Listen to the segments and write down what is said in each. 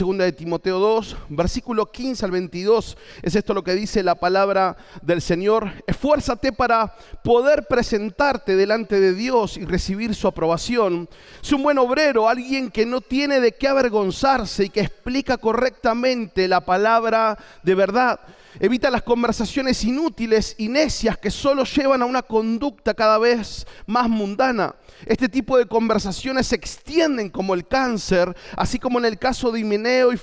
Segunda de Timoteo 2, versículo 15 al 22, es esto lo que dice la palabra del Señor. Esfuérzate para poder presentarte delante de Dios y recibir su aprobación. Sé un buen obrero, alguien que no tiene de qué avergonzarse y que explica correctamente la palabra de verdad. Evita las conversaciones inútiles y necias que solo llevan a una conducta cada vez más mundana. Este tipo de conversaciones se extienden como el cáncer, así como en el caso de Himeneo y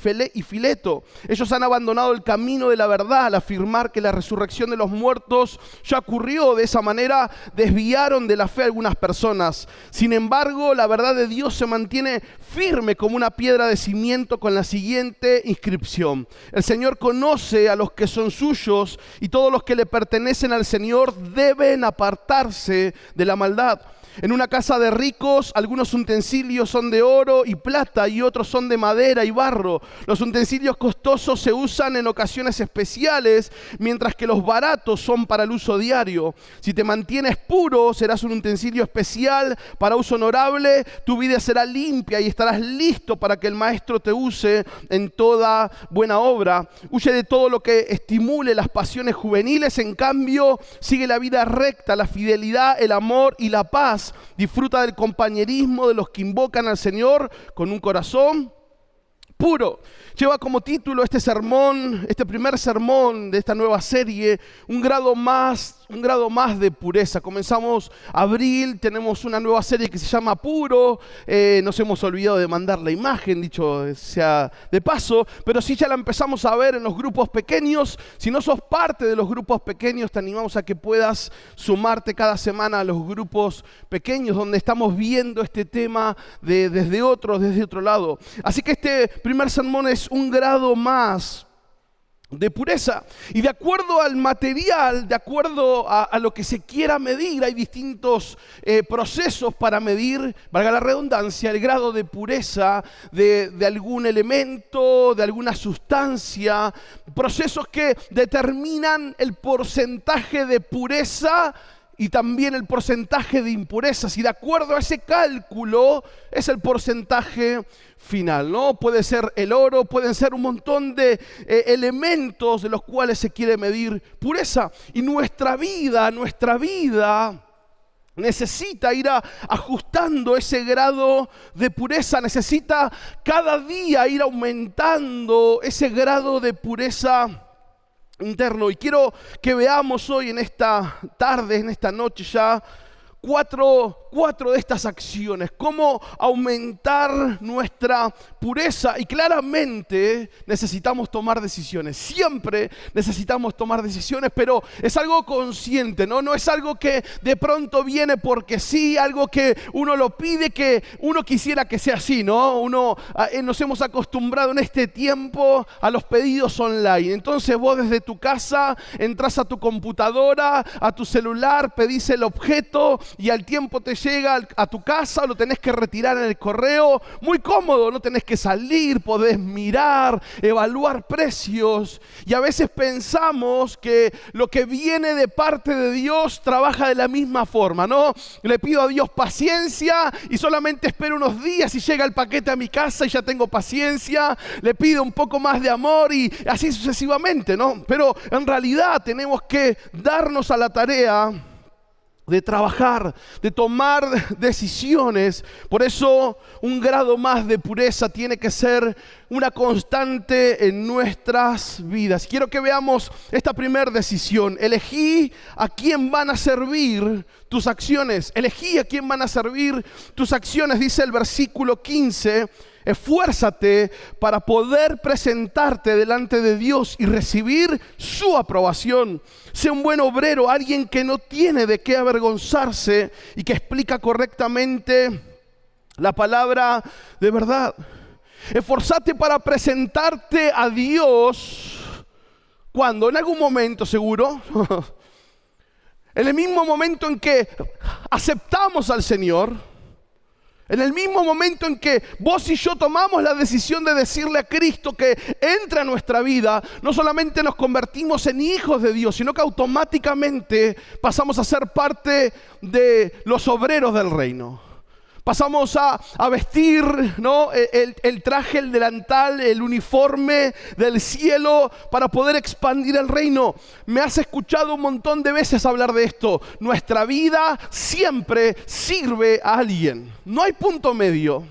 Fileto. Ellos han abandonado el camino de la verdad al afirmar que la resurrección de los muertos ya ocurrió. De esa manera desviaron de la fe a algunas personas. Sin embargo, la verdad de Dios se mantiene firme como una piedra de cimiento con la siguiente inscripción: el Señor conoce a los que son suyos y todos los que le pertenecen al Señor deben apartarse de la maldad. En una casa de ricos, algunos utensilios son de oro y plata y otros son de madera y barro. Los utensilios costosos se usan en ocasiones especiales, mientras que los baratos son para el uso diario. Si te mantienes puro, serás un utensilio especial para uso honorable. Tu vida será limpia y estarás listo para que el Maestro te use en toda buena obra. Huye de todo lo que estimule las pasiones juveniles. En cambio, sigue la vida recta, la fidelidad, el amor y la paz. Disfruta del compañerismo de los que invocan al Señor con un corazón puro. Lleva como título este sermón, este primer sermón de esta nueva serie, un grado más de pureza. Comenzamos abril, tenemos una nueva serie que se llama Puro. Nos hemos olvidado de mandar la imagen, dicho sea de paso, pero sí ya la empezamos a ver en los grupos pequeños. Si no sos parte de los grupos pequeños, te animamos a que puedas sumarte cada semana a los grupos pequeños, donde estamos viendo este tema desde otro lado. Así que este primer sermón es un grado más de pureza. Y de acuerdo al material, de acuerdo a lo que se quiera medir, hay distintos procesos para medir, valga la redundancia, el grado de pureza de algún elemento, de alguna sustancia, procesos que determinan el porcentaje de pureza y también el porcentaje de impurezas, y de acuerdo a ese cálculo es el porcentaje final, ¿no? Puede ser el oro, pueden ser un montón de elementos de los cuales se quiere medir pureza. Y nuestra vida necesita ir ajustando ese grado de pureza, necesita cada día ir aumentando ese grado de pureza interno. Y quiero que veamos hoy en esta tarde, en esta noche ya, cuatro de estas acciones, cómo aumentar nuestra pureza. Y claramente necesitamos tomar decisiones, siempre necesitamos tomar decisiones, pero es algo consciente, ¿no? No es algo que de pronto viene porque sí, algo que uno lo pide, que uno quisiera que sea así, ¿no? Nos hemos acostumbrado en este tiempo a los pedidos online. Entonces vos desde tu casa entras a tu computadora, a tu celular, pedís el objeto y al tiempo te llega a tu casa, lo tenés que retirar en el correo. Muy cómodo, no tenés que salir, podés mirar, evaluar precios. Y a veces pensamos que lo que viene de parte de Dios trabaja de la misma forma, ¿no? Le pido a Dios paciencia y solamente espero unos días y llega el paquete a mi casa y ya tengo paciencia. Le pido un poco más de amor y así sucesivamente, ¿no? Pero en realidad tenemos que darnos a la tarea de trabajar, de tomar decisiones. Por eso un grado más de pureza tiene que ser una constante en nuestras vidas. Quiero que veamos esta primera decisión. Elegí a quién van a servir tus acciones. Elegí a quién van a servir tus acciones. Dice el versículo 15: esfuérzate para poder presentarte delante de Dios y recibir su aprobación. Sé un buen obrero, alguien que no tiene de qué avergonzarse y que explica correctamente la palabra de verdad. Esforzate para presentarte a Dios. ¿Cuándo? En algún momento, seguro. En el mismo momento en que aceptamos al Señor. En el mismo momento en que vos y yo tomamos la decisión de decirle a Cristo que entra en nuestra vida, no solamente nos convertimos en hijos de Dios, sino que automáticamente pasamos a ser parte de los obreros del reino. Pasamos a vestir, ¿no? el traje, el delantal, el uniforme del cielo para poder expandir el reino. Me has escuchado un montón de veces hablar de esto. Nuestra vida siempre sirve a alguien. No hay punto medio.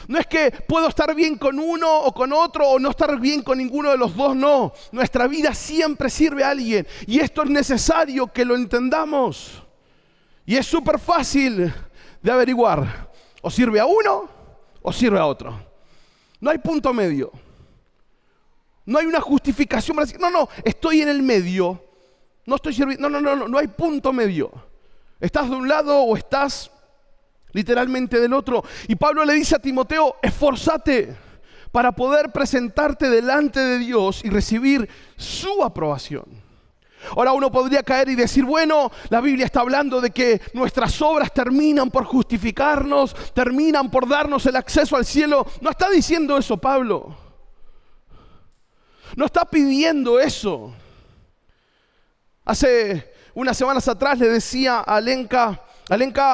No es que puedo estar bien con uno o con otro o no estar bien con ninguno de los dos, no. Nuestra vida siempre sirve a alguien y esto es necesario que lo entendamos. Y es súper fácil de averiguar. O sirve a uno o sirve a otro. No hay punto medio. No hay una justificación para decir, no, estoy en el medio. No estoy sirviendo. No hay punto medio. Estás de un lado o estás literalmente del otro. Y Pablo le dice a Timoteo, esforzate para poder presentarte delante de Dios y recibir su aprobación. Ahora uno podría caer y decir, bueno, la Biblia está hablando de que nuestras obras terminan por justificarnos, terminan por darnos el acceso al cielo. No está diciendo eso Pablo. No está pidiendo eso. Hace unas semanas atrás le decía a Alenka,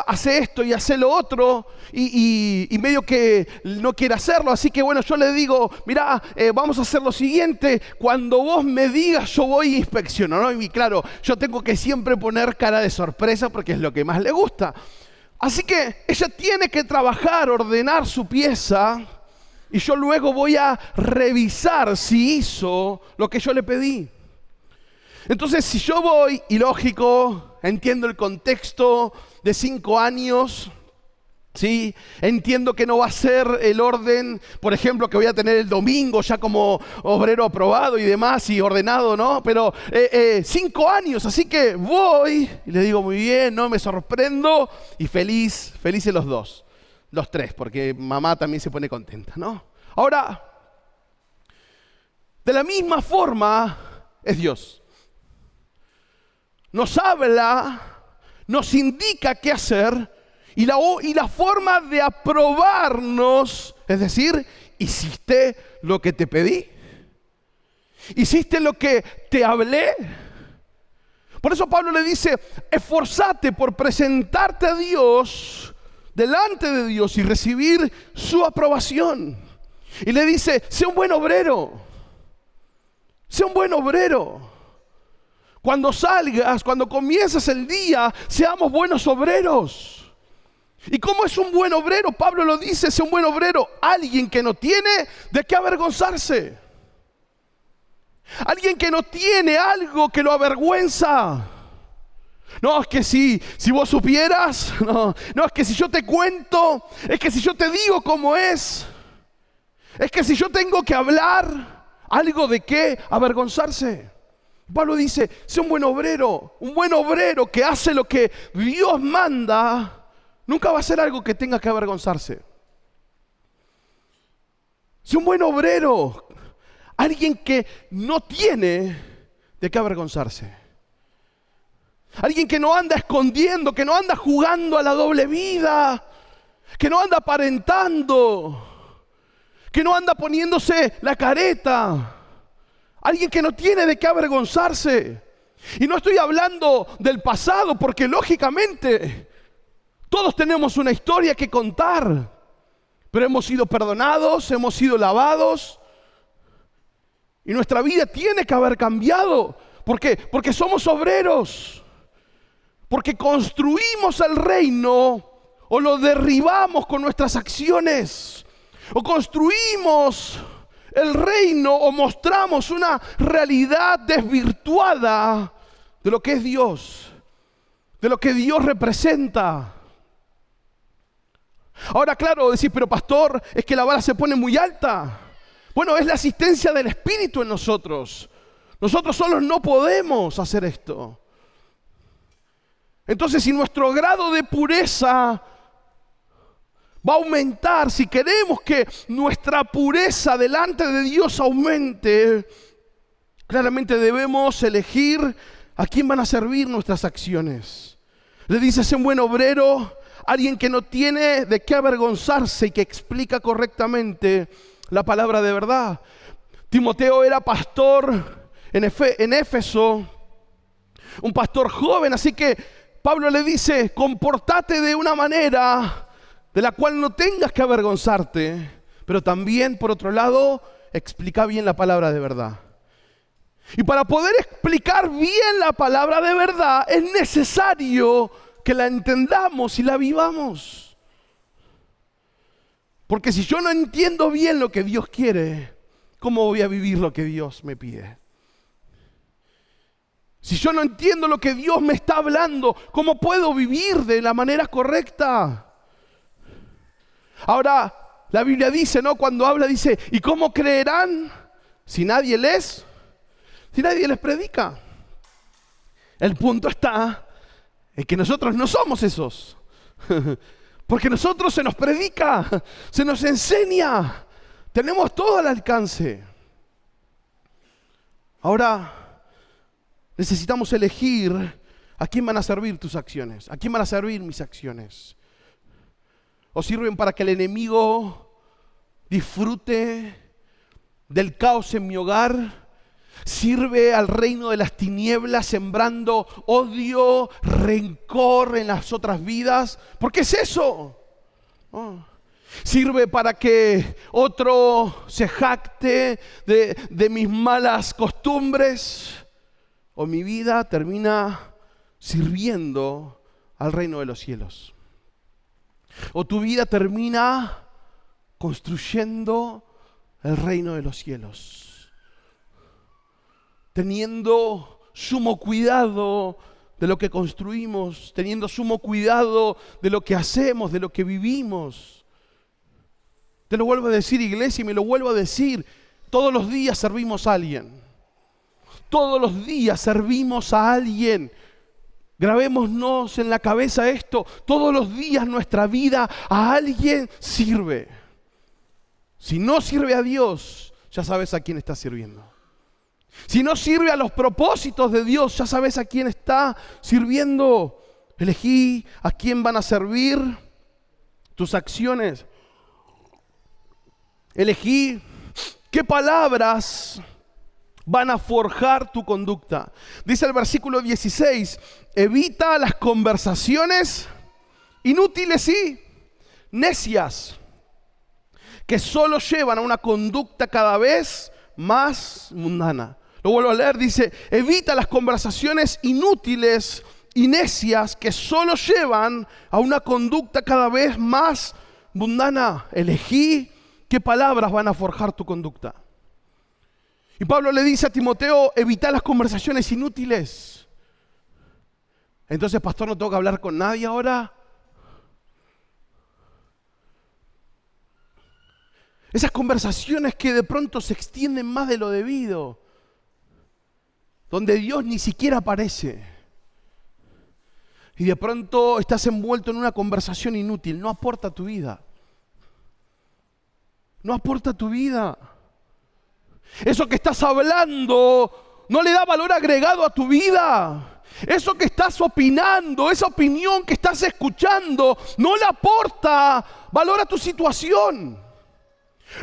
hace esto y hace lo otro y medio que no quiere hacerlo. Así que bueno, yo le digo, mirá, vamos a hacer lo siguiente. Cuando vos me digas, yo voy a inspeccionar, ¿no? Y claro, yo tengo que siempre poner cara de sorpresa porque es lo que más le gusta. Así que ella tiene que trabajar, ordenar su pieza y yo luego voy a revisar si hizo lo que yo le pedí. Entonces, si yo voy, y lógico, entiendo el contexto de 5 años, ¿sí? Entiendo que no va a ser el orden, por ejemplo, que voy a tener el domingo ya como obrero aprobado y demás y ordenado, ¿no? Pero 5 años, así que voy y le digo muy bien, no me sorprendo y felices los tres, porque mamá también se pone contenta, ¿no? Ahora, de la misma forma es Dios. Nos habla, nos indica qué hacer y la forma de aprobarnos, es decir, ¿hiciste lo que te pedí? ¿Hiciste lo que te hablé? Por eso Pablo le dice, esforzate por presentarte a Dios, delante de Dios y recibir su aprobación. Y le dice, sé un buen obrero, sé un buen obrero. Cuando salgas, cuando comiences el día, seamos buenos obreros. ¿Y cómo es un buen obrero? Pablo lo dice, es un buen obrero, alguien que no tiene de qué avergonzarse. Alguien que no tiene algo que lo avergüenza. No, es que si vos supieras, no, es que si yo te cuento, es que si yo te digo cómo es que si yo tengo que hablar, algo de qué avergonzarse. Pablo dice, sé un buen obrero que hace lo que Dios manda, nunca va a ser algo que tenga que avergonzarse. Sé un buen obrero, alguien que no tiene de qué avergonzarse. Alguien que no anda escondiendo, que no anda jugando a la doble vida, que no anda aparentando, que no anda poniéndose la careta. Alguien que no tiene de qué avergonzarse. Y no estoy hablando del pasado, porque lógicamente todos tenemos una historia que contar. Pero hemos sido perdonados, hemos sido lavados. Y nuestra vida tiene que haber cambiado. ¿Por qué? Porque somos obreros. Porque construimos el reino o lo derribamos con nuestras acciones. O construimos el reino o mostramos una realidad desvirtuada de lo que es Dios, de lo que Dios representa. Ahora, claro, decís, pero pastor, es que la vara se pone muy alta. Bueno, es la asistencia del Espíritu en nosotros. Nosotros solos no podemos hacer esto. Entonces, si nuestro grado de pureza va a aumentar, si queremos que nuestra pureza delante de Dios aumente, claramente debemos elegir a quién van a servir nuestras acciones. Le dice, sé un buen obrero, alguien que no tiene de qué avergonzarse y que explica correctamente la palabra de verdad. Timoteo era pastor en Éfeso, un pastor joven, así que Pablo le dice, comportate de una manera de la cual no tengas que avergonzarte, pero también, por otro lado, explica bien la palabra de verdad. Y para poder explicar bien la palabra de verdad, es necesario que la entendamos y la vivamos. Porque si yo no entiendo bien lo que Dios quiere, ¿cómo voy a vivir lo que Dios me pide? Si yo no entiendo lo que Dios me está hablando, ¿cómo puedo vivir de la manera correcta? Ahora, la Biblia dice, ¿no? Cuando habla, dice, ¿y cómo creerán si nadie les predica? El punto está en que nosotros no somos esos. Porque nosotros se nos predica, se nos enseña, tenemos todo al alcance. Ahora, necesitamos elegir a quién van a servir tus acciones, a quién van a servir mis acciones. ¿O sirven para que el enemigo disfrute del caos en mi hogar? ¿Sirve al reino de las tinieblas sembrando odio, rencor en las otras vidas? ¿Por qué es eso? Oh. ¿Sirve para que otro se jacte de mis malas costumbres? ¿O mi vida termina sirviendo al reino de los cielos? ¿O tu vida termina construyendo el reino de los cielos? Teniendo sumo cuidado de lo que construimos, teniendo sumo cuidado de lo que hacemos, de lo que vivimos. Te lo vuelvo a decir, iglesia, y me lo vuelvo a decir, todos los días servimos a alguien. Todos los días servimos a alguien. Grabémonos en la cabeza esto, todos los días nuestra vida a alguien sirve. Si no sirve a Dios, ya sabes a quién estás sirviendo. Si no sirve a los propósitos de Dios, ya sabes a quién está sirviendo. Elegí a quién van a servir tus acciones. Elegí qué palabras van a forjar tu conducta. Dice el versículo 16, evita las conversaciones inútiles y necias, que solo llevan a una conducta cada vez más mundana. Lo vuelvo a leer, dice, evita las conversaciones inútiles y necias que solo llevan a una conducta cada vez más mundana. Elegí qué palabras van a forjar tu conducta. Y Pablo le dice a Timoteo, evita las conversaciones inútiles. Entonces, pastor, ¿no tengo que hablar con nadie ahora? Esas conversaciones que de pronto se extienden más de lo debido, donde Dios ni siquiera aparece. Y de pronto estás envuelto en una conversación inútil, no aporta a tu vida. No aporta a tu vida. Eso que estás hablando no le da valor agregado a tu vida. Eso que estás opinando, esa opinión que estás escuchando, no le aporta valor a tu situación.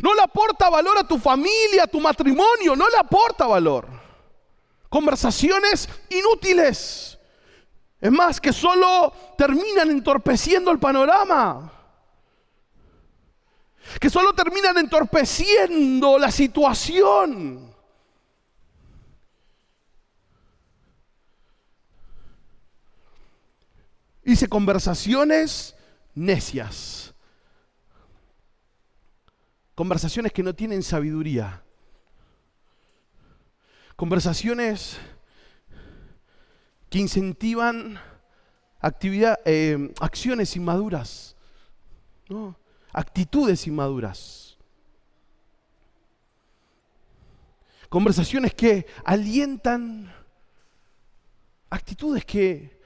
No le aporta valor a tu familia, a tu matrimonio, no le aporta valor. Conversaciones inútiles. Es más, que solo terminan entorpeciendo el panorama. Que solo terminan entorpeciendo la situación. Dice conversaciones necias. Conversaciones que no tienen sabiduría. Conversaciones que incentivan acciones inmaduras, ¿no? Actitudes inmaduras. Conversaciones que alientan actitudes que,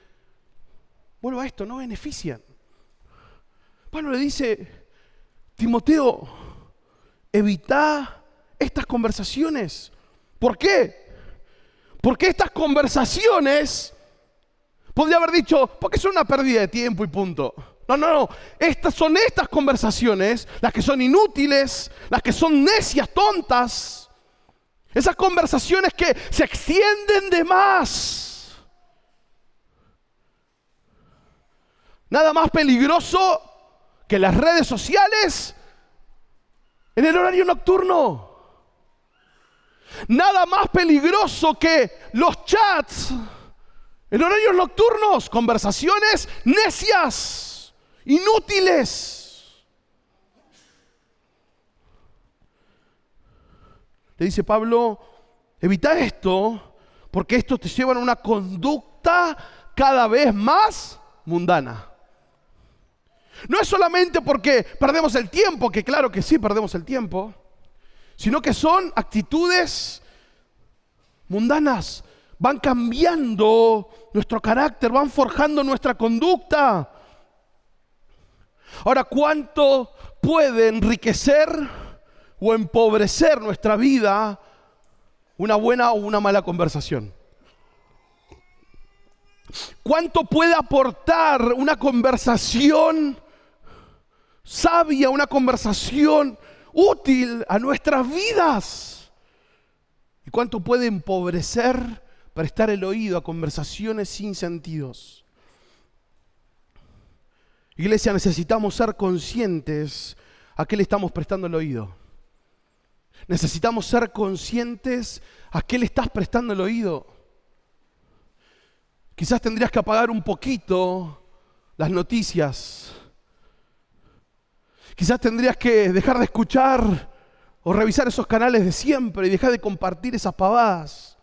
vuelvo a esto, no benefician. Pablo le dice, Timoteo, evita estas conversaciones. ¿Por qué? Porque estas conversaciones, podría haber dicho, porque son una pérdida de tiempo y punto. No. Son estas conversaciones, las que son inútiles, las que son necias, tontas. Esas conversaciones que se extienden de más. Nada más peligroso que las redes sociales en el horario nocturno. Nada más peligroso que los chats en horarios nocturnos, conversaciones necias, inútiles. Le dice Pablo, evita esto, porque esto te lleva a una conducta cada vez más mundana. No es solamente porque perdemos el tiempo, que claro que sí perdemos el tiempo, sino que son actitudes mundanas. Van cambiando nuestro carácter, van forjando nuestra conducta. Ahora, ¿cuánto puede enriquecer o empobrecer nuestra vida una buena o una mala conversación? ¿Cuánto puede aportar una conversación sabia, una conversación útil a nuestras vidas? ¿Y cuánto puede empobrecer prestar el oído a conversaciones sin sentidos? Iglesia, necesitamos ser conscientes a qué le estamos prestando el oído. Necesitamos ser conscientes a qué le estás prestando el oído. Quizás tendrías que apagar un poquito las noticias. Quizás tendrías que dejar de escuchar o revisar esos canales de siempre y dejar de compartir esas pavadas.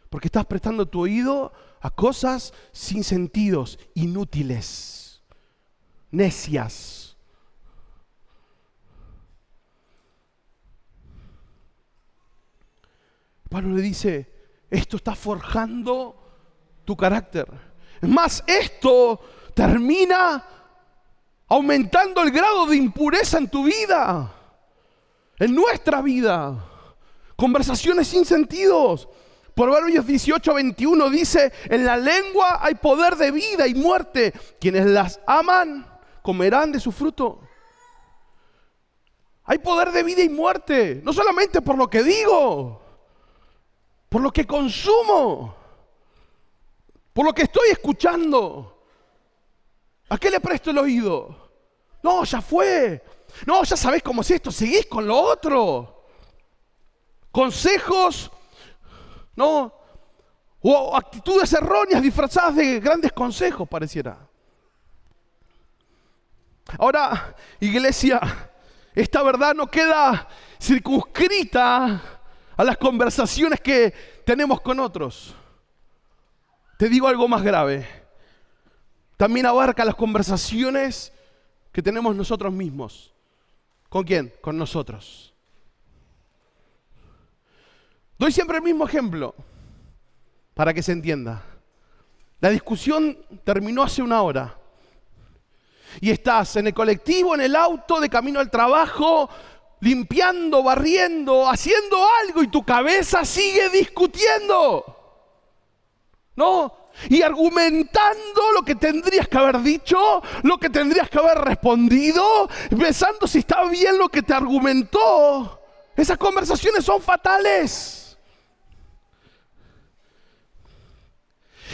Porque estás prestando tu oído a cosas sin sentidos, inútiles, necias. Pablo le dice, esto está forjando tu carácter. Es más, esto termina aumentando el grado de impureza en tu vida, en nuestra vida. Conversaciones sin sentidos. Proverbios 18:21 dice, en la lengua hay poder de vida y muerte. Quienes las aman comerán de su fruto. Hay poder de vida y muerte, no solamente por lo que digo, por lo que consumo, por lo que estoy escuchando. ¿A qué le presto el oído? No, ya fue. No, ya sabés cómo es esto, seguís con lo otro. Consejos, ¿no? O actitudes erróneas disfrazadas de grandes consejos, pareciera. Ahora, iglesia, esta verdad no queda circunscrita a las conversaciones que tenemos con otros. Te digo algo más grave. También abarca las conversaciones que tenemos nosotros mismos. ¿Con quién? Con nosotros. Doy siempre el mismo ejemplo para que se entienda. La discusión terminó hace una hora. Y estás en el colectivo, en el auto, de camino al trabajo, limpiando, barriendo, haciendo algo y tu cabeza sigue discutiendo. ¿No? Y argumentando lo que tendrías que haber dicho, lo que tendrías que haber respondido, pensando si está bien lo que te argumentó. Esas conversaciones son fatales.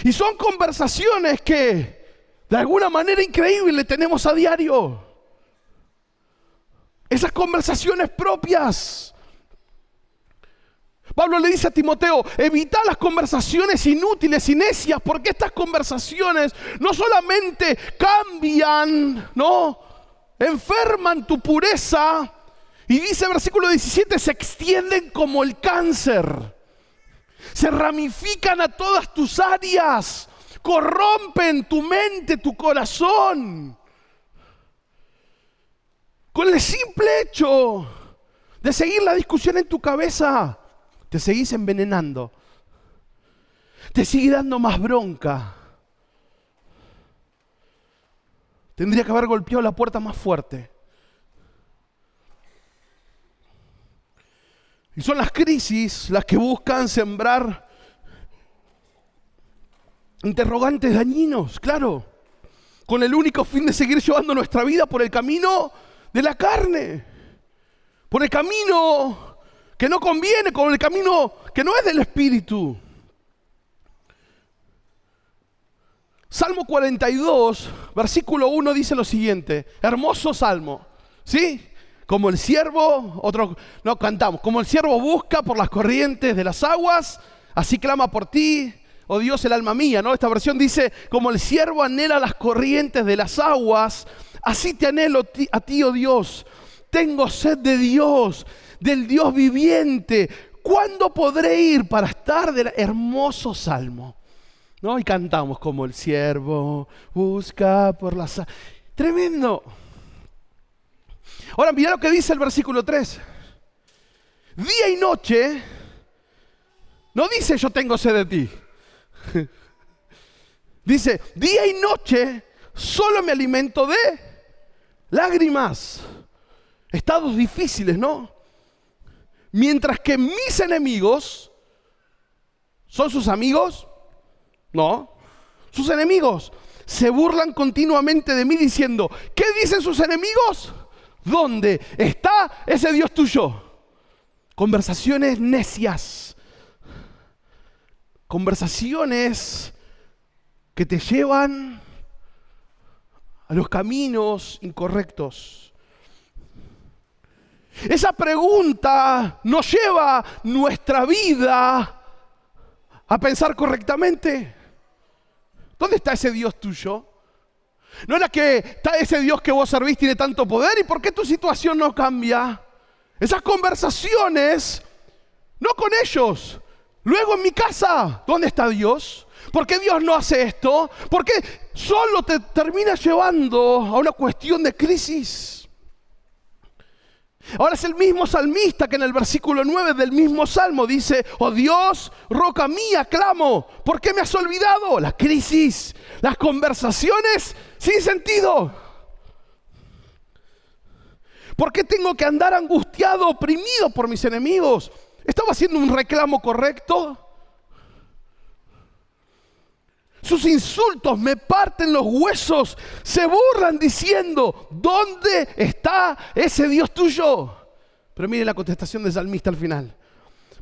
Y son conversaciones que de alguna manera increíble tenemos a diario. Esas conversaciones propias. Pablo le dice a Timoteo, evita las conversaciones inútiles y necias, porque estas conversaciones no solamente cambian, ¿no? Enferman tu pureza, y dice versículo 17, se extienden como el cáncer, se ramifican a todas tus áreas, corrompen tu mente, tu corazón. Con el simple hecho de seguir la discusión en tu cabeza, te seguís envenenando. Te sigue dando más bronca. Tendría que haber golpeado la puerta más fuerte. Y son las crisis las que buscan sembrar interrogantes dañinos, claro, con el único fin de seguir llevando nuestra vida por el camino de la carne, por el camino que no conviene, por el camino que no es del Espíritu. Salmo 42, versículo 1 dice lo siguiente. Hermoso salmo, ¿sí? Como el siervo, cantamos. Como el siervo busca por las corrientes de las aguas, así clama por ti, oh Dios, el alma mía, ¿no? Esta versión dice, como el siervo anhela las corrientes de las aguas, así te anhelo a ti, oh Dios. Tengo sed de Dios, del Dios viviente. ¿Cuándo podré ir para estar del hermoso salmo? ¿No? Y cantamos, como el siervo busca por las aguas. Tremendo. Ahora mira lo que dice el versículo 3. Día y noche, no dice yo tengo sed de ti. Dice, día y noche solo me alimento de lágrimas. Estados difíciles, ¿no? Mientras que mis enemigos son sus amigos, no, sus enemigos se burlan continuamente de mí diciendo, ¿qué dicen sus enemigos? ¿Dónde está ese Dios tuyo? Conversaciones necias. Conversaciones que te llevan a los caminos incorrectos. Esa pregunta nos lleva nuestra vida a pensar correctamente. ¿Dónde está ese Dios tuyo? ¿No era que está ese Dios que vos servís tiene tanto poder? ¿Y por qué tu situación no cambia? Esas conversaciones, no con ellos. Luego en mi casa, ¿dónde está Dios? ¿Por qué Dios no hace esto? ¿Por qué solo te termina llevando a una cuestión de crisis? Ahora es el mismo salmista que en el versículo 9 del mismo salmo dice, oh Dios, roca mía, clamo, ¿por qué me has olvidado? La crisis, las conversaciones sin sentido. ¿Por qué tengo que andar angustiado, oprimido por mis enemigos? ¿Estaba haciendo un reclamo correcto? Sus insultos me parten los huesos, se burlan diciendo, ¿dónde está ese Dios tuyo? Pero miren la contestación del salmista al final.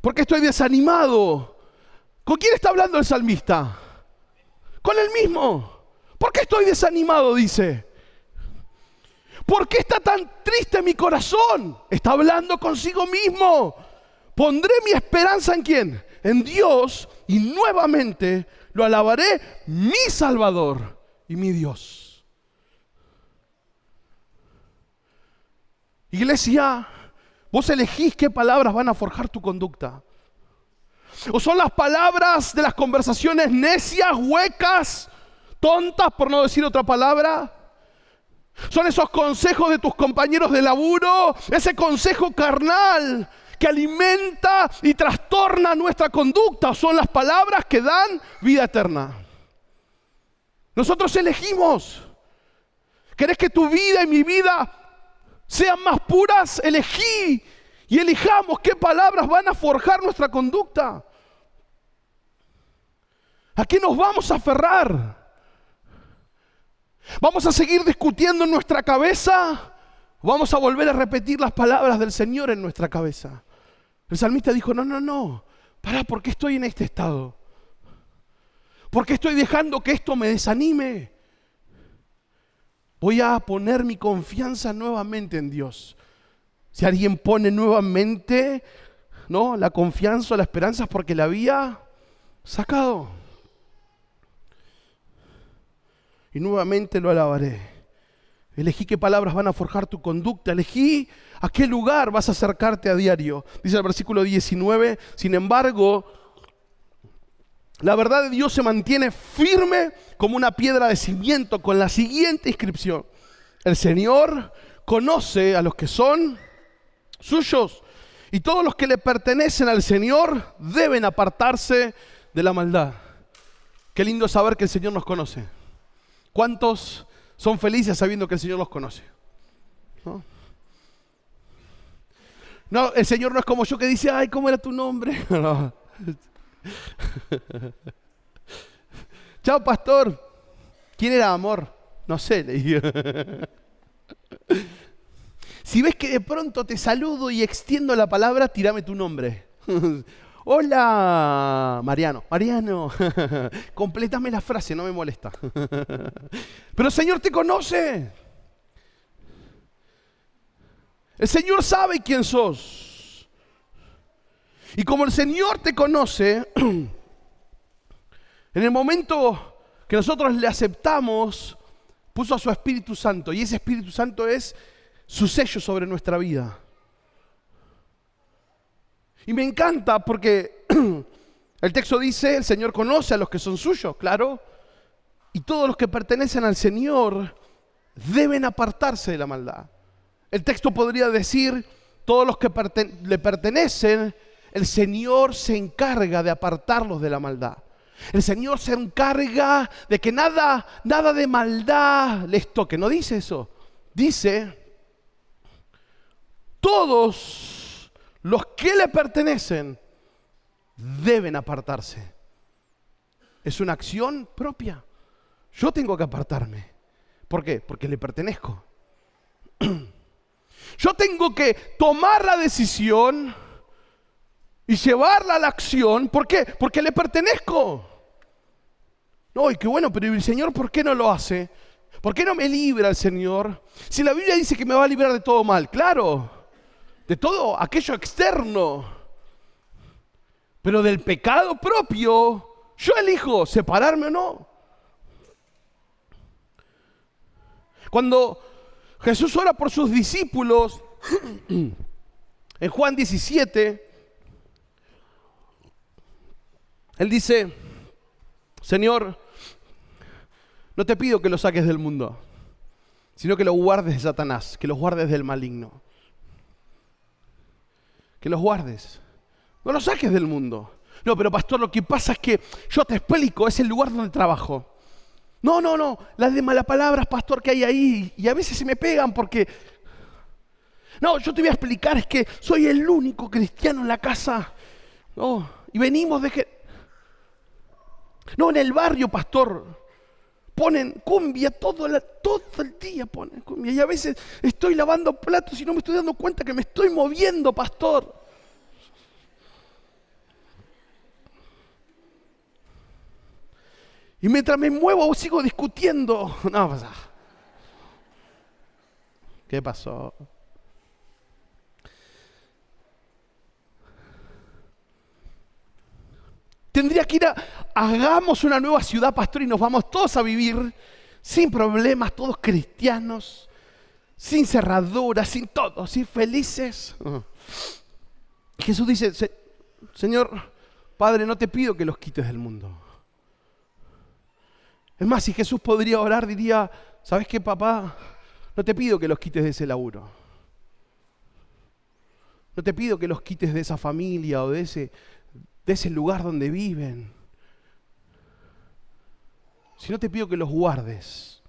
¿Por qué estoy desanimado? ¿Con quién está hablando el salmista? Con él mismo. ¿Por qué estoy desanimado? Dice. ¿Por qué está tan triste mi corazón? Está hablando consigo mismo. Pondré mi esperanza ¿en quién? En Dios, y nuevamente lo alabaré, mi Salvador y mi Dios. Iglesia, vos elegís qué palabras van a forjar tu conducta. O son las palabras de las conversaciones necias, huecas, tontas, por no decir otra palabra. Son esos consejos de tus compañeros de laburo, ese consejo carnal que alimenta y trastorna nuestra conducta. Son las palabras que dan vida eterna. Nosotros elegimos. ¿Querés que tu vida y mi vida sean más puras? Elegí y elijamos qué palabras van a forjar nuestra conducta. ¿A qué nos vamos a aferrar? ¿Vamos a seguir discutiendo en nuestra cabeza? ¿O vamos a volver a repetir las palabras del Señor en nuestra cabeza? El salmista dijo, no, pará, ¿por qué estoy en este estado? ¿Por qué estoy dejando que esto me desanime? Voy a poner mi confianza nuevamente en Dios. Si alguien pone nuevamente, ¿no?, la confianza o la esperanza es porque la había sacado. Y nuevamente lo alabaré. Elegí qué palabras van a forjar tu conducta. Elegí a qué lugar vas a acercarte a diario. Dice el versículo 19, sin embargo, la verdad de Dios se mantiene firme como una piedra de cimiento con la siguiente inscripción. El Señor conoce a los que son suyos y todos los que le pertenecen al Señor deben apartarse de la maldad. Qué lindo saber que el Señor nos conoce. ¿Cuántos son felices sabiendo que el Señor los conoce? No, el Señor no es como yo que dice, ay, ¿cómo era tu nombre? No. Chao, pastor. ¿Quién era amor? No sé, le digo. Si ves que de pronto te saludo y extiendo la palabra, tírame tu nombre. Hola, Mariano. Mariano, complétame la frase, no me molesta. Pero el Señor te conoce. El Señor sabe quién sos. Y como el Señor te conoce, en el momento que nosotros le aceptamos, puso a su Espíritu Santo. Y ese Espíritu Santo es su sello sobre nuestra vida. Y me encanta porque el texto dice, el Señor conoce a los que son suyos, claro. Y todos los que pertenecen al Señor deben apartarse de la maldad. El texto podría decir, todos los que le pertenecen, el Señor se encarga de apartarlos de la maldad. El Señor se encarga de que nada de maldad les toque. No dice eso. Dice, todos los que le pertenecen deben apartarse. Es una acción propia. Yo tengo que apartarme. ¿Por qué? Porque le pertenezco. Yo tengo que tomar la decisión y llevarla a la acción. ¿Por qué? Porque le pertenezco. No, y qué bueno, pero el Señor, ¿por qué no lo hace? ¿Por qué no me libra el Señor? Si la Biblia dice que me va a librar de todo mal, claro, de todo aquello externo, pero del pecado propio, yo elijo separarme o no. Cuando Jesús ora por sus discípulos, en Juan 17, Él dice, Señor, no te pido que los saques del mundo, sino que los guardes de Satanás, que los guardes del maligno. Que los guardes. No los saques del mundo. No, pero pastor, lo que pasa es que yo te explico, es el lugar donde trabajo. No, las de malas palabras, pastor, que hay ahí, y a veces se me pegan porque... No, yo te voy a explicar, es que soy el único cristiano en la casa. No, y venimos de que... No, en el barrio, pastor, ponen cumbia todo el día, ponen cumbia. Y a veces estoy lavando platos y no me estoy dando cuenta que me estoy moviendo, pastor. Y mientras me muevo sigo discutiendo. No pasa. ¿Qué pasó? Tendría que ir hagamos una nueva ciudad, pastor, y nos vamos todos a vivir sin problemas, todos cristianos, sin cerraduras, sin todo, sin felices. Jesús dice, Señor, Padre, no te pido que los quites del mundo. Es más, si Jesús podría orar, diría, ¿sabes qué, papá? No te pido que los quites de ese laburo. No te pido que los quites de esa familia o de ese lugar donde viven. Sino te pido que los guardes.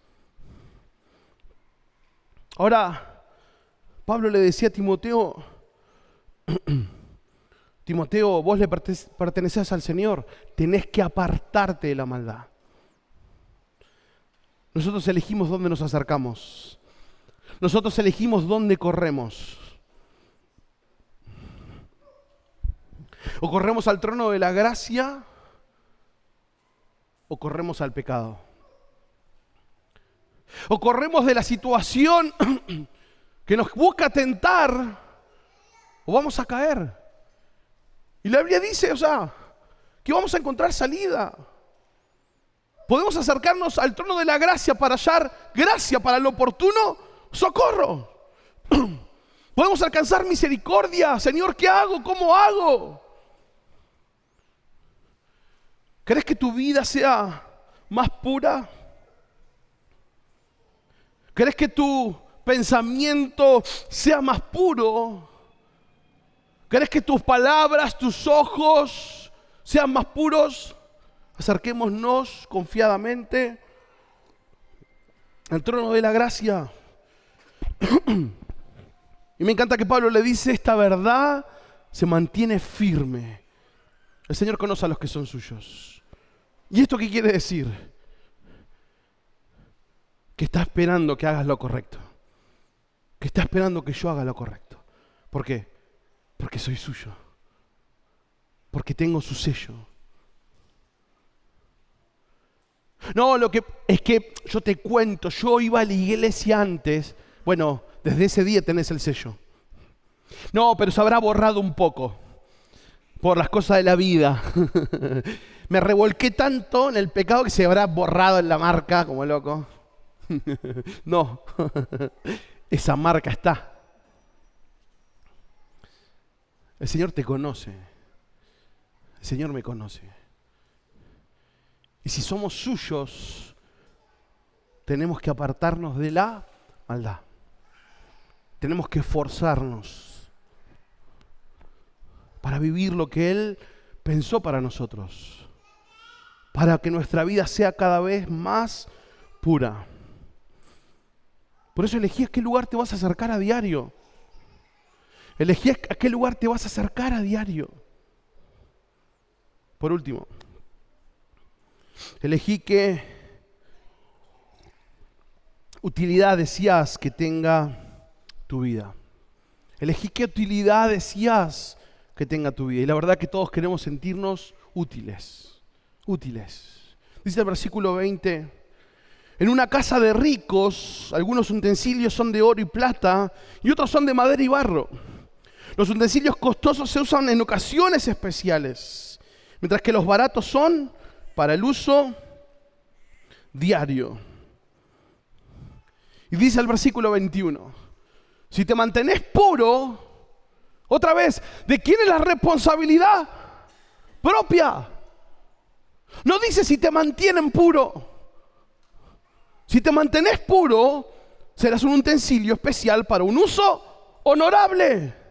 Ahora, Pablo le decía a Timoteo, Timoteo, vos le pertenecés al Señor, tenés que apartarte de la maldad. Nosotros elegimos dónde nos acercamos. Nosotros elegimos dónde corremos. O corremos al trono de la gracia o corremos al pecado. O corremos de la situación que nos busca tentar o vamos a caer. Y la Biblia dice, que vamos a encontrar salida. Podemos acercarnos al trono de la gracia para hallar gracia para el oportuno socorro. Podemos alcanzar misericordia. Señor, ¿qué hago? ¿Cómo hago? ¿Querés que tu vida sea más pura? ¿Querés que tu pensamiento sea más puro? ¿Querés que tus palabras, tus ojos sean más puros? Acerquémonos confiadamente al trono de la gracia. Y me encanta que Pablo le dice, esta verdad se mantiene firme. El Señor conoce a los que son suyos. ¿Y esto qué quiere decir? Que está esperando que hagas lo correcto. Que está esperando que yo haga lo correcto. ¿Por qué? Porque soy suyo. Porque tengo su sello. No, lo que es que yo te cuento, yo iba a la iglesia antes. Bueno, desde ese día tenés el sello. No, pero se habrá borrado un poco por las cosas de la vida. Me revolqué tanto en el pecado que se habrá borrado en la marca como loco. No, esa marca está. El Señor te conoce. El Señor me conoce. Y si somos suyos, tenemos que apartarnos de la maldad. Tenemos que esforzarnos para vivir lo que Él pensó para nosotros. Para que nuestra vida sea cada vez más pura. Por eso elegí a qué lugar te vas a acercar a diario. Elegí a qué lugar te vas a acercar a diario. Por último, elegí qué utilidad decías que tenga tu vida. Elegí qué utilidad decías que tenga tu vida. Y la verdad que todos queremos sentirnos útiles. Útiles. Dice el versículo 20. En una casa de ricos, algunos utensilios son de oro y plata y otros son de madera y barro. Los utensilios costosos se usan en ocasiones especiales, mientras que los baratos son para el uso diario. Y dice el versículo 21, si te mantenés puro, otra vez, ¿de quién es la responsabilidad? Propia. No dice si te mantienen puro. Si te mantenés puro, serás un utensilio especial para un uso honorable.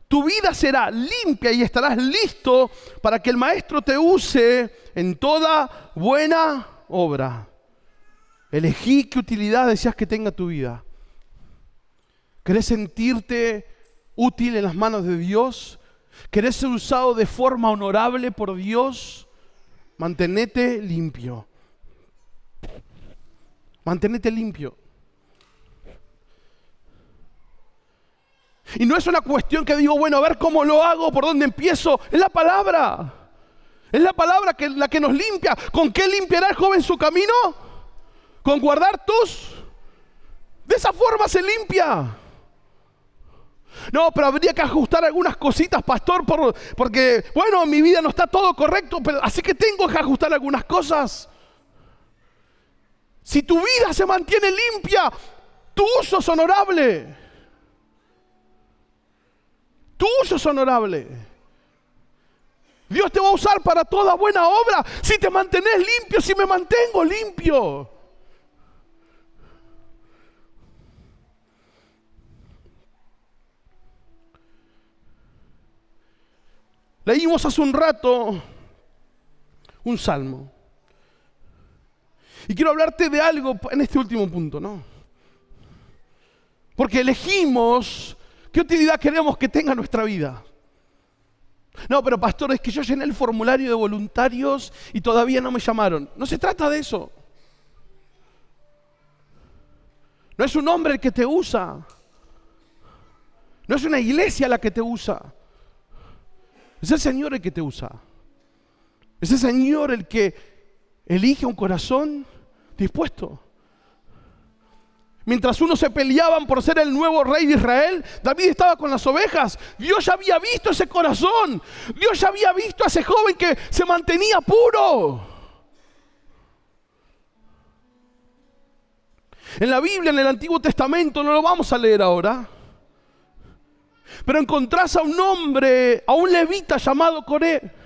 Tu vida será limpia y estarás listo para que el Maestro te use en toda buena obra. Elegí qué utilidad deseas que tenga tu vida. ¿Querés sentirte útil en las manos de Dios? ¿Querés ser usado de forma honorable por Dios? Mantenete limpio. Mantenete limpio. Y no es una cuestión que digo, bueno, a ver cómo lo hago, por dónde empiezo. Es la palabra. Es la palabra la que nos limpia. ¿Con qué limpiará el joven su camino? Con guardar tus. De esa forma se limpia. No, pero habría que ajustar algunas cositas, pastor, porque, bueno, mi vida no está todo correcto, pero así que tengo que ajustar algunas cosas. Si tu vida se mantiene limpia, tu uso es honorable. Tu uso es honorable. Dios te va a usar para toda buena obra si te mantenés limpio, si me mantengo limpio. Leímos hace un rato un salmo. Y quiero hablarte de algo en este último punto, ¿no? Porque elegimos qué utilidad queremos que tenga nuestra vida. No, pero pastor, es que yo llené el formulario de voluntarios y todavía no me llamaron. No se trata de eso. No es un hombre el que te usa. No es una iglesia la que te usa. Es el Señor el que te usa. Es el Señor el que elige un corazón dispuesto. Mientras unos se peleaban por ser el nuevo rey de Israel, David estaba con las ovejas. Dios ya había visto ese corazón. Dios ya había visto a ese joven que se mantenía puro. En la Biblia, en el Antiguo Testamento, no lo vamos a leer ahora, pero encontrás a un hombre, a un levita llamado Coré.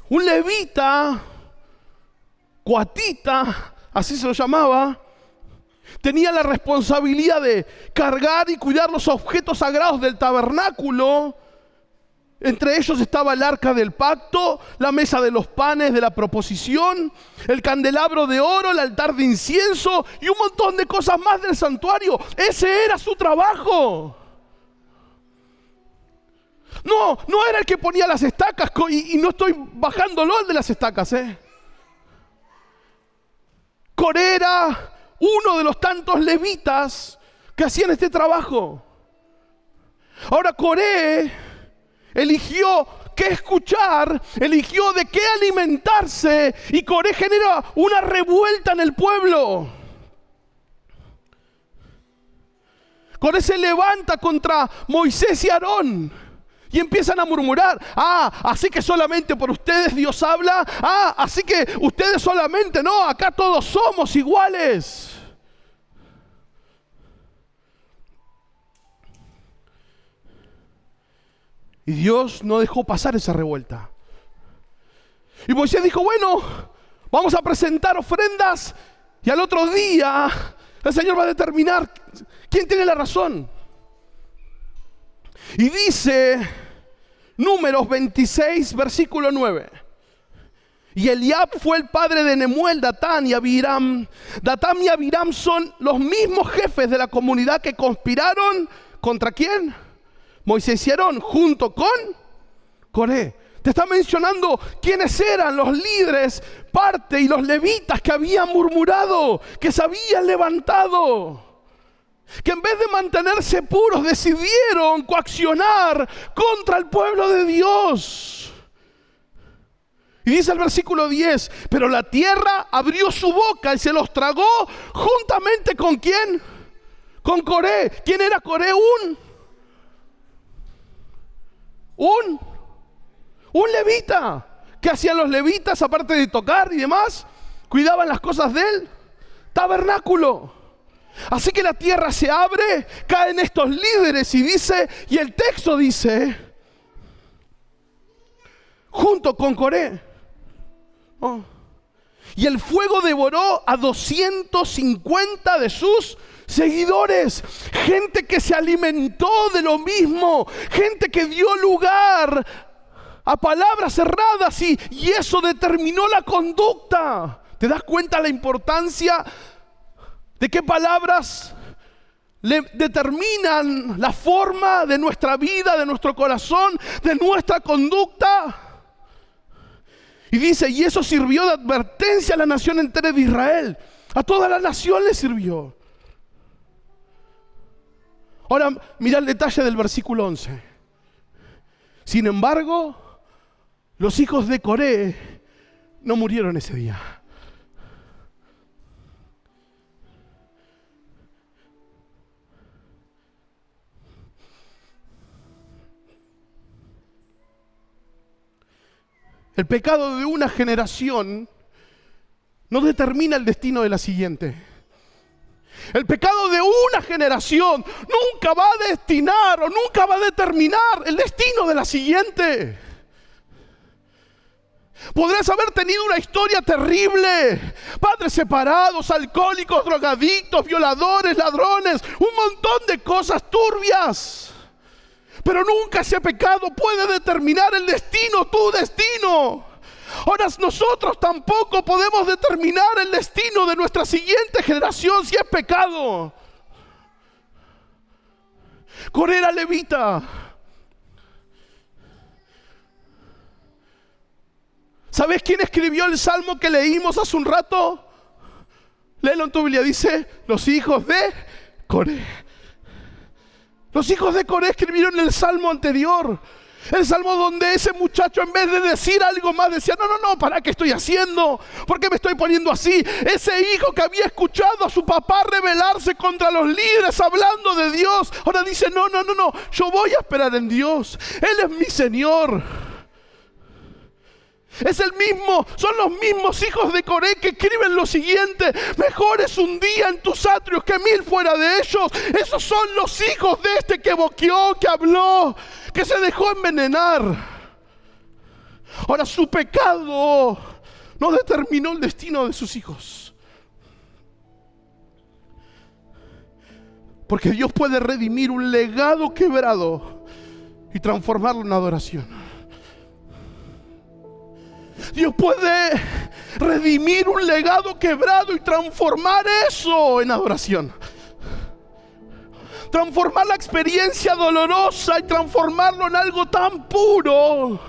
Un levita, coatita, así se lo llamaba, tenía la responsabilidad de cargar y cuidar los objetos sagrados del tabernáculo. Entre ellos estaba el arca del pacto, la mesa de los panes de la proposición, el candelabro de oro, el altar de incienso y un montón de cosas más del santuario. Ese era su trabajo. No era el que ponía las estacas, y no estoy bajándolo el de las estacas, Coré era uno de los tantos levitas que hacían este trabajo. Ahora Coré eligió qué escuchar, eligió de qué alimentarse, y Coré genera una revuelta en el pueblo. Coré se levanta contra Moisés y Aarón y empiezan a murmurar. Así que solamente por ustedes Dios habla. Así que ustedes solamente, no, acá todos somos iguales. Y Dios no dejó pasar esa revuelta. Y Moisés dijo, bueno, vamos a presentar ofrendas y al otro día el Señor va a determinar quién tiene la razón. Y dice Números 26, versículo 9. Y Eliab fue el padre de Nemuel, Datán y Abiram. Datán y Abiram son los mismos jefes de la comunidad que conspiraron ¿contra quién? Moisés y Aarón, junto con Coré. Te está mencionando quiénes eran los líderes, parte y los levitas que habían murmurado, que se habían levantado, que en vez de mantenerse puros decidieron coaccionar contra el pueblo de Dios. Y dice el versículo 10, pero la tierra abrió su boca y se los tragó juntamente ¿con quién? Con Coré. ¿Quién era Coré? Un levita. ¿Qué hacían los levitas aparte de tocar y demás? Cuidaban las cosas del tabernáculo. Así que la tierra se abre, caen estos líderes y el texto dice, junto con Coré. Y el fuego devoró a 250 de sus seguidores, gente que se alimentó de lo mismo, gente que dio lugar a palabras erradas y eso determinó la conducta. ¿Te das cuenta la importancia de qué palabras determinan la forma de nuestra vida, de nuestro corazón, de nuestra conducta? Y dice, y eso sirvió de advertencia a la nación entera de Israel. A toda la nación le sirvió. Ahora, mira el detalle del versículo 11. Sin embargo, los hijos de Coré no murieron ese día. El pecado de una generación no determina el destino de la siguiente. El pecado de una generación nunca va a destinar o nunca va a determinar el destino de la siguiente. Podrás haber tenido una historia terrible, padres separados, alcohólicos, drogadictos, violadores, ladrones, un montón de cosas turbias. Pero nunca ese pecado puede determinar el destino, tu destino. Ahora nosotros tampoco podemos determinar el destino de nuestra siguiente generación si es pecado. Coré era levita. ¿Sabes quién escribió el salmo que leímos hace un rato? Léelo en tu Biblia, dice, los hijos de Coré. Los hijos de Coré escribieron el salmo anterior. El salmo donde ese muchacho, en vez de decir algo más, decía, no, ¿para qué estoy haciendo? ¿Por qué me estoy poniendo así? Ese hijo que había escuchado a su papá rebelarse contra los líderes hablando de Dios, ahora dice, no, yo voy a esperar en Dios. Él es mi Señor. Son los mismos hijos de Coré que escriben lo siguiente: mejor es un día en tus atrios que 1000 fuera de ellos. Esos son los hijos de este que boqueó, que habló, que se dejó envenenar. Ahora, su pecado no determinó el destino de sus hijos, porque Dios puede redimir un legado quebrado y transformarlo en adoración. Dios puede redimir un legado quebrado y transformar eso en adoración. Transformar la experiencia dolorosa y transformarlo en algo tan puro.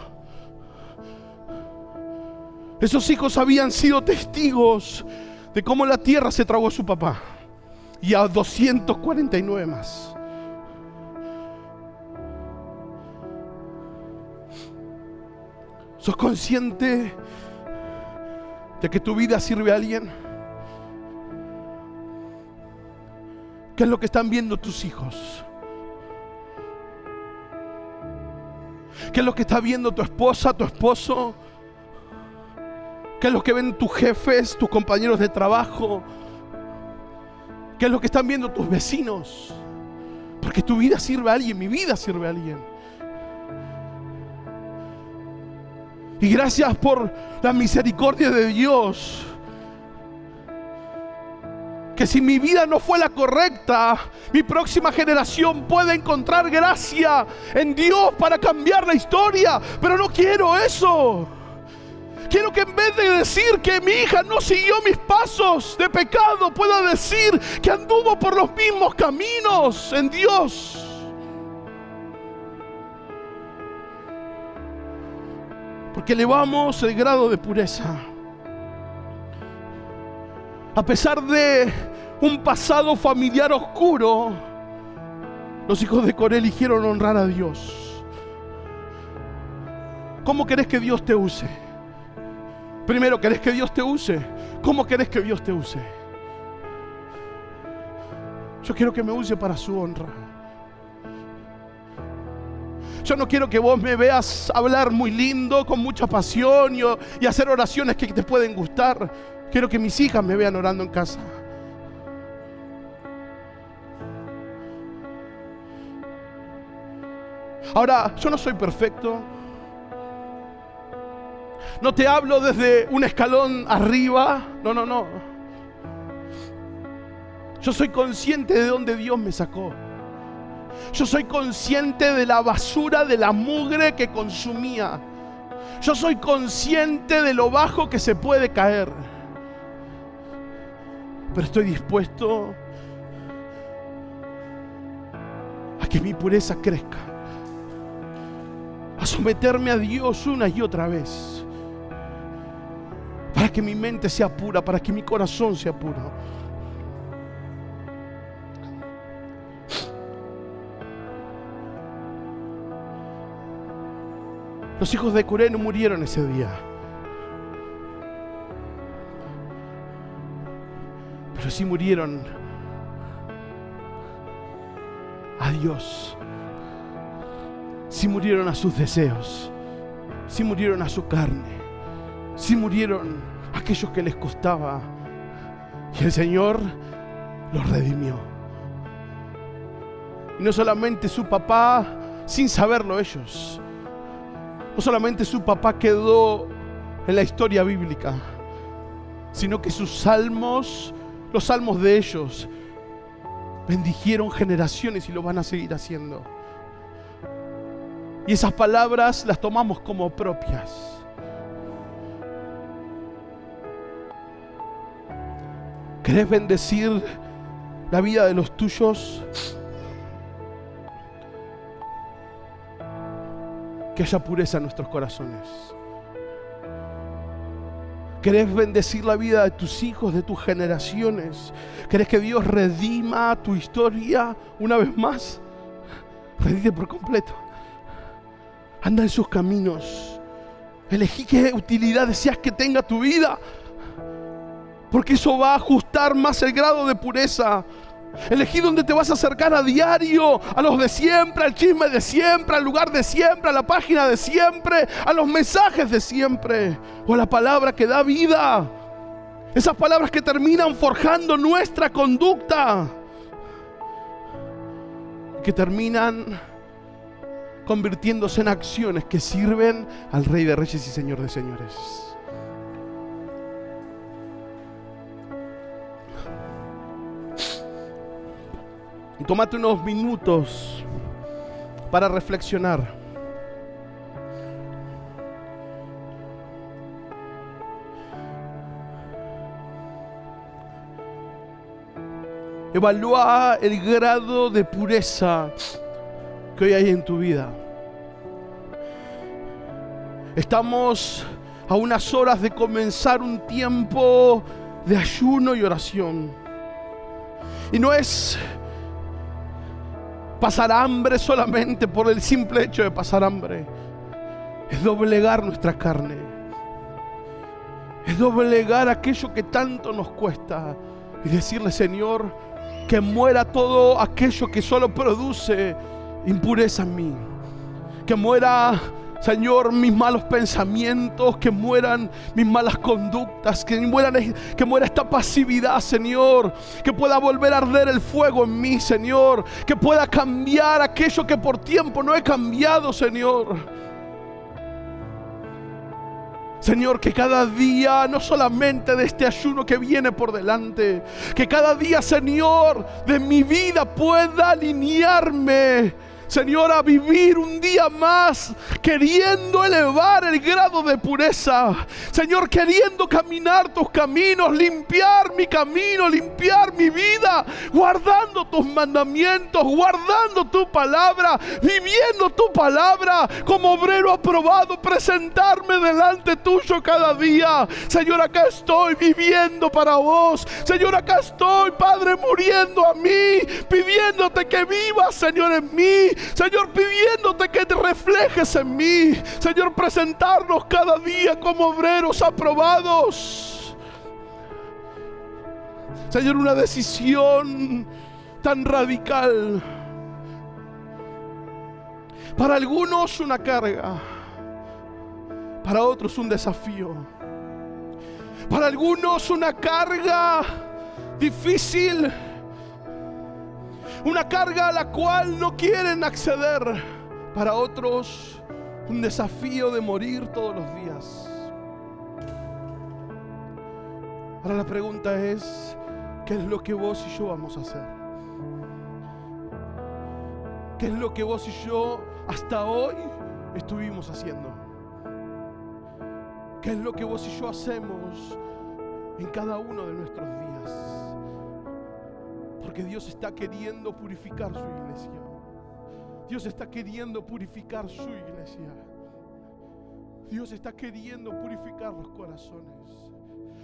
Esos hijos habían sido testigos de cómo la tierra se tragó a su papá y a 249 más. ¿Sos consciente de que tu vida sirve a alguien? ¿Qué es lo que están viendo tus hijos? ¿Qué es lo que está viendo tu esposa, tu esposo? ¿Qué es lo que ven tus jefes, tus compañeros de trabajo? ¿Qué es lo que están viendo tus vecinos? Porque tu vida sirve a alguien, mi vida sirve a alguien. Y gracias por la misericordia de Dios, que si mi vida no fue la correcta, mi próxima generación puede encontrar gracia en Dios para cambiar la historia. Pero no quiero eso. Quiero que en vez de decir que mi hija no siguió mis pasos de pecado, pueda decir que anduvo por los mismos caminos en Dios. Porque elevamos el grado de pureza. A pesar de un pasado familiar oscuro, los hijos de Coré eligieron honrar a Dios. ¿Cómo querés que Dios te use? Primero, ¿querés que Dios te use? ¿Cómo querés que Dios te use? Yo quiero que me use para su honra. Yo no quiero que vos me veas hablar muy lindo, con mucha pasión y hacer oraciones que te pueden gustar. Quiero que mis hijas me vean orando en casa. Ahora, yo no soy perfecto. No te hablo desde un escalón arriba. No. Yo soy consciente de dónde Dios me sacó. Yo soy consciente de la basura, de la mugre que consumía. Yo soy consciente de lo bajo que se puede caer. Pero estoy dispuesto a que mi pureza crezca, a someterme a Dios una y otra vez, para que mi mente sea pura, para que mi corazón sea puro. Los hijos de Coré no murieron ese día, pero sí murieron a Dios. Sí murieron a sus deseos. Sí murieron a su carne. Sí murieron a aquellos que les costaba. Y el Señor los redimió. Y no solamente su papá, sin saberlo ellos, no solamente su papá quedó en la historia bíblica, sino que sus salmos, los salmos de ellos, bendijeron generaciones y lo van a seguir haciendo. Y esas palabras las tomamos como propias. ¿Querés bendecir la vida de los tuyos? Que haya pureza en nuestros corazones. ¿Querés bendecir la vida de tus hijos, de tus generaciones? ¿Querés que Dios redima tu historia una vez más? Redime por completo. Anda en sus caminos. Elegí qué utilidad deseas que tenga tu vida, porque eso va a ajustar más el grado de pureza. Elegí dónde te vas a acercar a diario, a los de siempre, al chisme de siempre, al lugar de siempre, a la página de siempre, a los mensajes de siempre, o a la palabra que da vida. Esas palabras que terminan forjando nuestra conducta, que terminan convirtiéndose en acciones que sirven al Rey de Reyes y Señor de Señores. Y tómate unos minutos para reflexionar. Evalúa el grado de pureza que hoy hay en tu vida. Estamos a unas horas de comenzar un tiempo de ayuno y oración. Y no es pasar hambre solamente por el simple hecho de pasar hambre. es doblegar nuestra carne, es doblegar aquello que tanto nos cuesta y decirle: Señor, que muera todo aquello que solo produce impureza en mí, que muera, Señor, mis malos pensamientos, que mueran mis malas conductas, que muera esta pasividad, Señor, que pueda volver a arder el fuego en mí, Señor, que pueda cambiar aquello que por tiempo no he cambiado, Señor. Señor, que cada día, no solamente de este ayuno que viene por delante, que cada día, Señor, de mi vida pueda alinearme, Señor, a vivir un día más queriendo elevar el grado de pureza. Señor, queriendo caminar tus caminos, limpiar mi camino, limpiar mi vida, guardando tus mandamientos, guardando tu palabra, viviendo tu palabra como obrero aprobado, presentarme delante tuyo cada día. Señor, acá estoy viviendo para vos. Señor, acá estoy, Padre, muriendo a mí, pidiéndote que vivas, Señor, en mí. Señor, pidiéndote que te reflejes en mí. Señor, presentarnos cada día como obreros aprobados. Señor, una decisión tan radical. Para algunos una carga, para otros un desafío. Para algunos una carga difícil, una carga a la cual no quieren acceder. Para otros, un desafío de morir todos los días. Ahora la pregunta es: ¿qué es lo que vos y yo vamos a hacer? ¿Qué es lo que vos y yo hasta hoy estuvimos haciendo? ¿Qué es lo que vos y yo hacemos en cada uno de nuestros días? Porque Dios está queriendo purificar su iglesia. Dios está queriendo purificar su iglesia. Dios está queriendo purificar los corazones.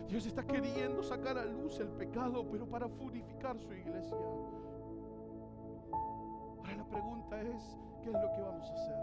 Dios está queriendo sacar a luz el pecado, pero para purificar su iglesia. Ahora la pregunta es: ¿qué es lo que vamos a hacer?